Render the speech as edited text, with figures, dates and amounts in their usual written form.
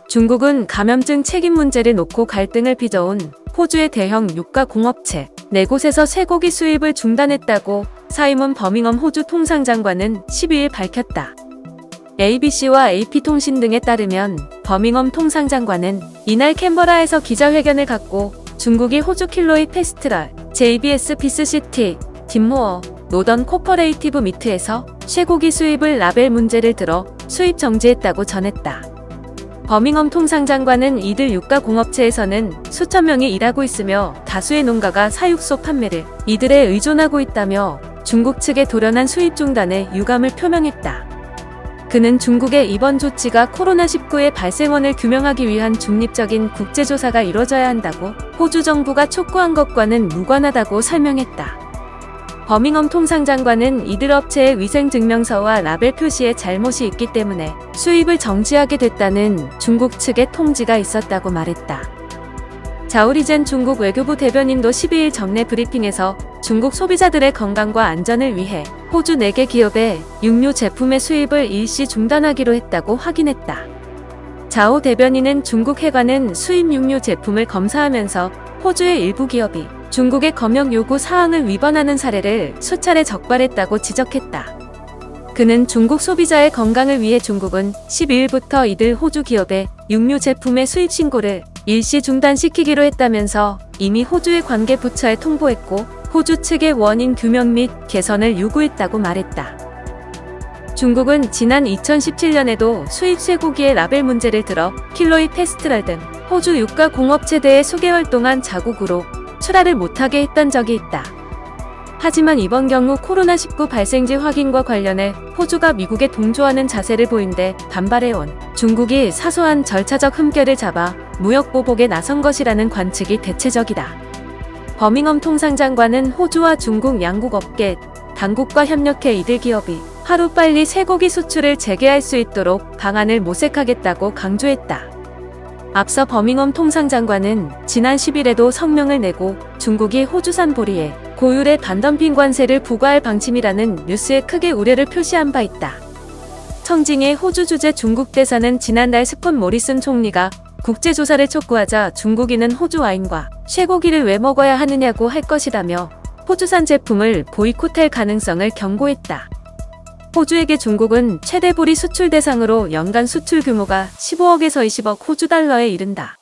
중국은 감염증 책임 문제를 놓고 갈등을 빚어온 호주의 대형 유가 공업체 4곳에서 쇠고기 수입을 중단했다고 사이먼 버밍엄 호주 통상장관은 12일 밝혔다. ABC와 AP통신 등에 따르면 버밍엄 통상장관은 이날 캔버라에서 기자회견을 갖고 중국이 호주 킬로이 페스트럴, JBS 피스시티, 딥모어, 노던 코퍼레이티브 미트에서 쇠고기 수입을 라벨 문제를 들어 수입 정지했다고 전했다. 버밍엄 통상장관은 이들 유가 공업체에서는 수천 명이 일하고 있으며 다수의 농가가 사육소 판매를 이들에 의존하고 있다며 중국 측의 돌연한 수입 중단에 유감을 표명했다. 그는 중국의 이번 조치가 코로나19의 발생원을 규명하기 위한 중립적인 국제조사가 이뤄져야 한다고 호주 정부가 촉구한 것과는 무관하다고 설명했다. 버밍엄 통상장관은 이들 업체의 위생증명서와 라벨 표시에 잘못이 있기 때문에 수입을 정지하게 됐다는 중국 측의 통지가 있었다고 말했다. 자오리젠 중국 외교부 대변인도 12일 정례 브리핑에서 중국 소비자들의 건강과 안전을 위해 호주 4개 기업의 육류 제품의 수입을 일시 중단하기로 했다고 확인했다. 자오 대변인은 중국 해관은 수입 육류 제품을 검사하면서 호주의 일부 기업이 중국의 검역 요구 사항을 위반하는 사례를 수차례 적발했다고 지적했다. 그는 중국 소비자의 건강을 위해 중국은 12일부터 이들 호주 기업의 육류 제품의 수입 신고를 일시 중단시키기로 했다면서 이미 호주의 관계 부처에 통보했고 호주 측의 원인 규명 및 개선을 요구했다고 말했다. 중국은 지난 2017년에도 수입 쇠고기의 라벨 문제를 들어 킬로이 페스트럴 등 호주 유가 공업체대에 수개월 동안 자국으로 출하를 못하게 했던 적이 있다. 하지만 이번 경우 코로나19 발생지 확인과 관련해 호주가 미국에 동조하는 자세를 보인 데 반발해온 중국이 사소한 절차적 흠결을 잡아 무역 보복에 나선 것이라는 관측이 대체적이다. 버밍엄 통상장관은 호주와 중국 양국 업계 당국과 협력해 이들 기업이 하루빨리 쇠고기 수출을 재개할 수 있도록 방안을 모색하겠다고 강조했다. 앞서 버밍엄 통상장관은 지난 10일에도 성명을 내고 중국이 호주산 보리에 고율의 반덤핑 관세를 부과할 방침이라는 뉴스에 크게 우려를 표시한 바 있다. 청징의 호주 주재 중국 대사는 지난달 스콧 모리슨 총리가 국제조사를 촉구하자 중국인은 호주 와인과 쇠고기를 왜 먹어야 하느냐고 할 것이라며 호주산 제품을 보이콧할 가능성을 경고했다. 호주에게 중국은 최대 보리 수출 대상으로 연간 수출 규모가 15억에서 20억 호주 달러에 이른다.